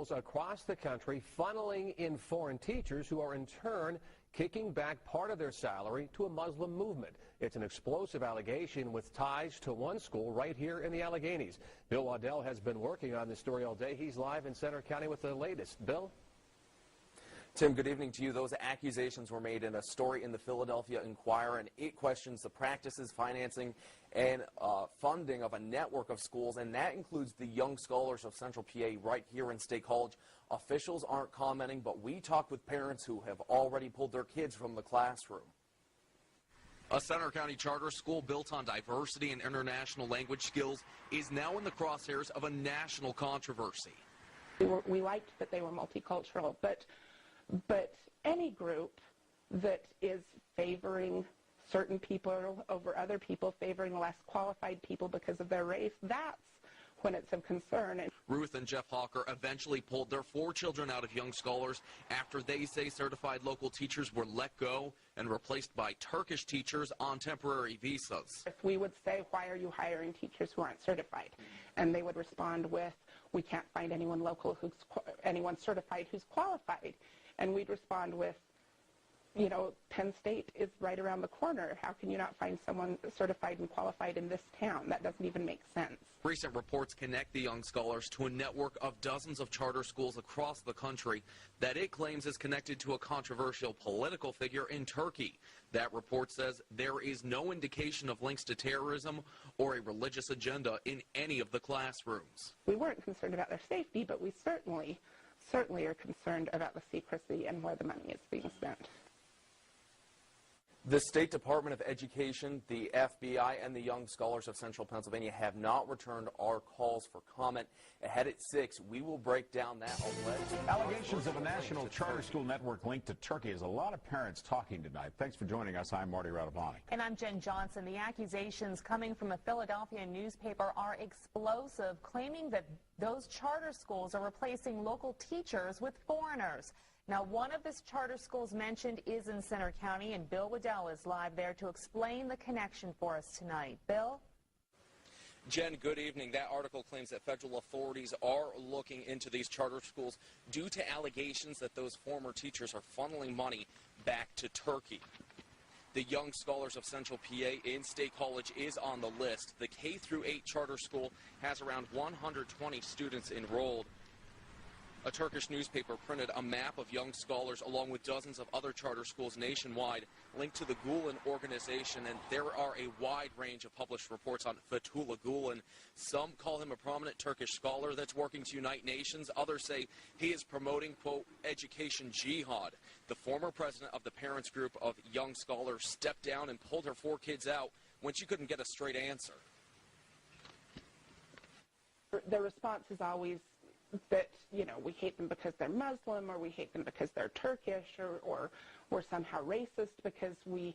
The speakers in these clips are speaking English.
Across the country funneling in foreign teachers who are in turn kicking back part of their salary to a Muslim movement. It's an explosive allegation with ties to one school right here in the Alleghenies. Bill Waddell has been working on this story all day. He's live in Center County with the latest. Bill? Tim, good evening to you. Those accusations were made in a story in the Philadelphia Inquirer, and it questions the practices, financing, and funding of a network of schools, and that includes the Young Scholars of Central PA right here in State College. Officials aren't commenting, but we talked with parents who have already pulled their kids from the classroom. A Center County charter school built on diversity and international language skills is now in the crosshairs of a national controversy. We liked that they were multicultural, but any group that is favoring certain people over other people, favoring less qualified people because of their race, that's when it's of concern. Ruth and Jeff Hawker eventually pulled their 4 children out of Young Scholars after they say certified local teachers were let go and replaced by Turkish teachers on temporary visas. If we would say, why are you hiring teachers who aren't certified? And they would respond with, we can't find anyone local anyone certified who's qualified. And we'd respond with, you know, Penn State is right around the corner. How can you not find someone certified and qualified in this town? That doesn't even make sense. Recent reports connect the Young Scholars to a network of dozens of charter schools across the country that it claims is connected to a controversial political figure in Turkey. That report says there is no indication of links to terrorism or a religious agenda in any of the classrooms. We weren't concerned about their safety, but we certainly are concerned about the secrecy and where the money is being spent. The State Department of Education, the FBI, and the Young Scholars of Central Pennsylvania have not returned our calls for comment. Ahead at 6, we will break down that alleged allegations of a national charter school network linked to Turkey. There's a lot of parents talking tonight. Thanks for joining us. I'm Marty Radovani. And I'm Jen Johnson. The accusations coming from a Philadelphia newspaper are explosive, claiming that those charter schools are replacing local teachers with foreigners. Now, one of this charter schools mentioned is in Center County, and Bill Waddell is live there to explain the connection for us tonight. Bill? Jen, good evening. That article claims that federal authorities are looking into these charter schools due to allegations that those former teachers are funneling money back to Turkey. The Young Scholars of Central PA in State College is on the list. The K-8 charter school has around 120 students enrolled. A Turkish newspaper printed a map of Young Scholars along with dozens of other charter schools nationwide linked to the Gulen organization, and there are a wide range of published reports on Fethullah Gulen. Some call him a prominent Turkish scholar that's working to unite nations. Others say he is promoting, quote, education jihad. The former president of the parents group of Young Scholars stepped down and pulled her 4 kids out when she couldn't get a straight answer. The response is always that, you know, we hate them because they're Muslim, or we hate them because they're Turkish, or we're somehow racist because we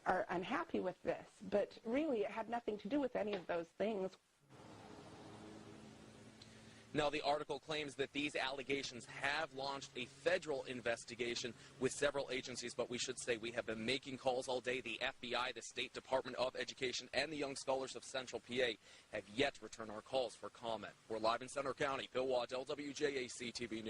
are unhappy with this. But really, it had nothing to do with any of those things. Now, the article claims that these allegations have launched a federal investigation with several agencies, but we should say we have been making calls all day. The FBI, the State Department of Education, and the Young Scholars of Central PA have yet to return our calls for comment. We're live in Center County. Bill Waddell, WJAC TV News.